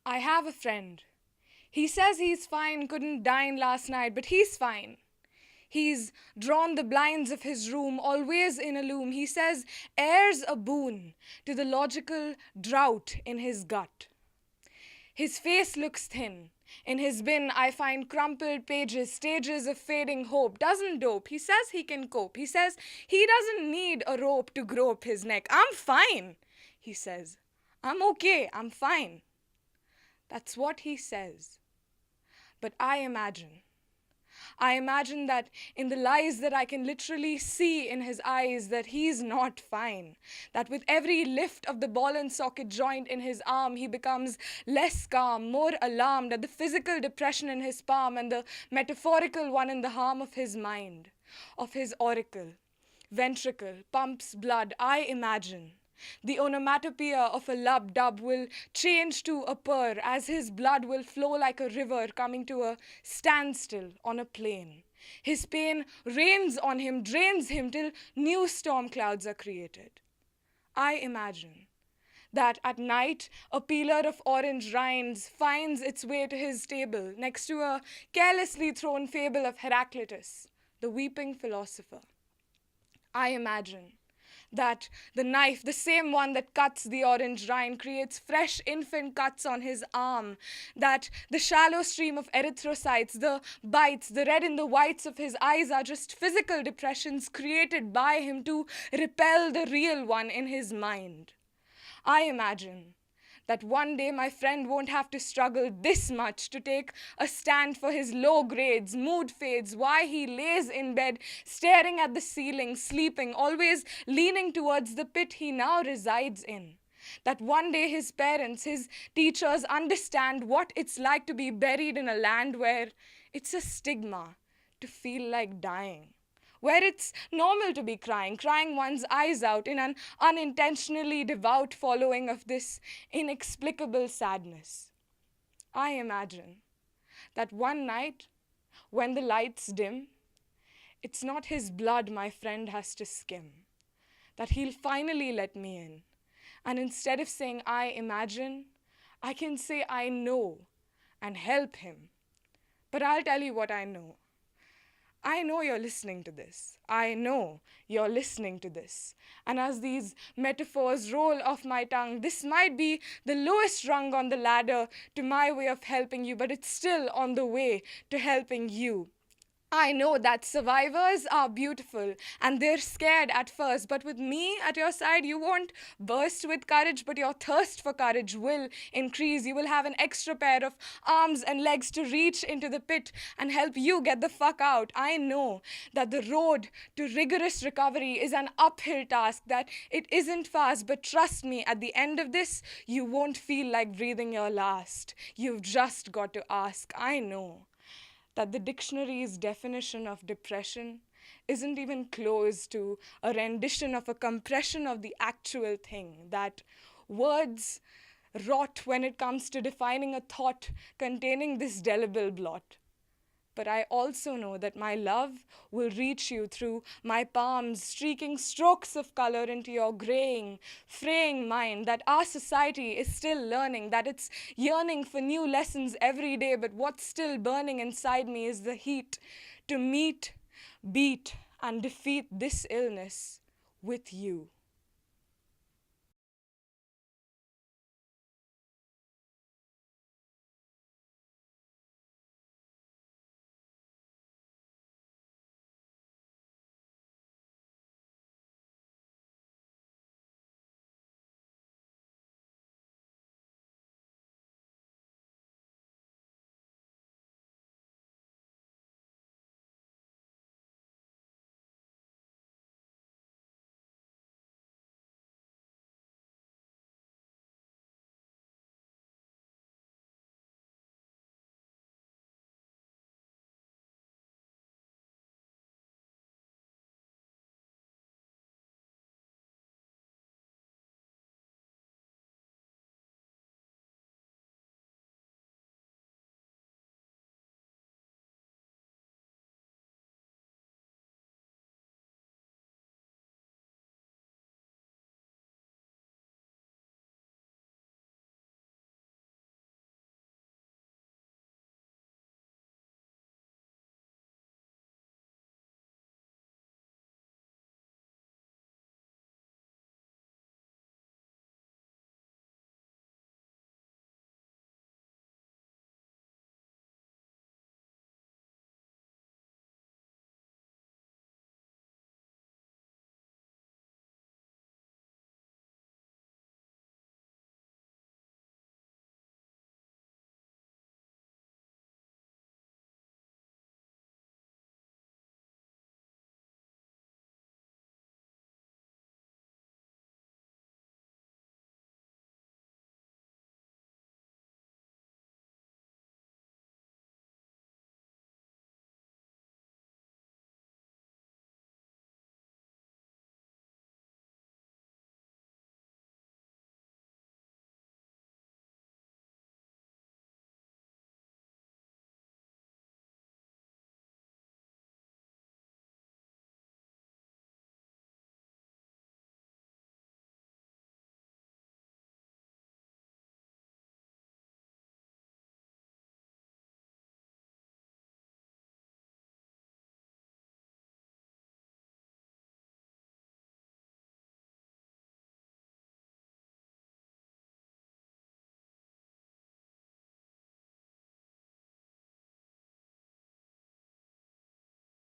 I have a friend. He says he's fine, couldn't dine last night, but he's fine. He's drawn the blinds of his room, always in a loom. He says air's a boon to the logical drought in his gut. His face looks thin. In his bin, I find crumpled pages, stages of fading hope. Doesn't dope. He says he can cope. He says he doesn't need a rope to grope his neck. I'm fine, he says. I'm okay. I'm fine. That's what he says. But I imagine that in the lies that I can literally see in his eyes that he's not fine. That with every lift of the ball and socket joint in his arm, he becomes less calm, more alarmed at the physical depression in his palm and the metaphorical one in the harm of his mind, of his auricle. Ventricle pumps blood, I imagine. The onomatopoeia of a lub-dub will change to a purr as his blood will flow like a river coming to a standstill on a plain. His pain rains on him, drains him till new storm clouds are created. I imagine that at night a peeler of orange rinds finds its way to his table next to a carelessly thrown fable of Heraclitus, the weeping philosopher. I imagine that the knife, the same one that cuts the orange rind, creates fresh infant cuts on his arm, that the shallow stream of erythrocytes, the bites, the red in the whites of his eyes are just physical depressions created by him to repel the real one in his mind. I imagine that one day my friend won't have to struggle this much to take a stand for his low grades, mood fades, why he lays in bed, staring at the ceiling, sleeping, always leaning towards the pit he now resides in. That one day his parents, his teachers understand what it's like to be buried in a land where it's a stigma to feel like dying. Where it's normal to be crying one's eyes out in an unintentionally devout following of this inexplicable sadness. I imagine that one night, when the lights dim, it's not his blood my friend has to skim, that he'll finally let me in. And instead of saying I imagine, I can say I know and help him. But I'll tell you what I know. I know you're listening to this. I know you're listening to this. And as these metaphors roll off my tongue, this might be the lowest rung on the ladder to my way of helping you, but it's still on the way to helping you. I know that survivors are beautiful and they're scared at first, but with me at your side, you won't burst with courage, but your thirst for courage will increase. You will have an extra pair of arms and legs to reach into the pit and help you get the fuck out. I know that the road to rigorous recovery is an uphill task, that it isn't fast, but trust me, at the end of this, you won't feel like breathing your last. You've just got to ask. I know that the dictionary's definition of depression isn't even close to a rendition of a compression of the actual thing, that words rot when it comes to defining a thought containing this delible blot. But I also know that my love will reach you through my palms, streaking strokes of color into your graying, fraying mind, that our society is still learning, that it's yearning for new lessons every day, but what's still burning inside me is the heat to meet, beat, and defeat this illness with you.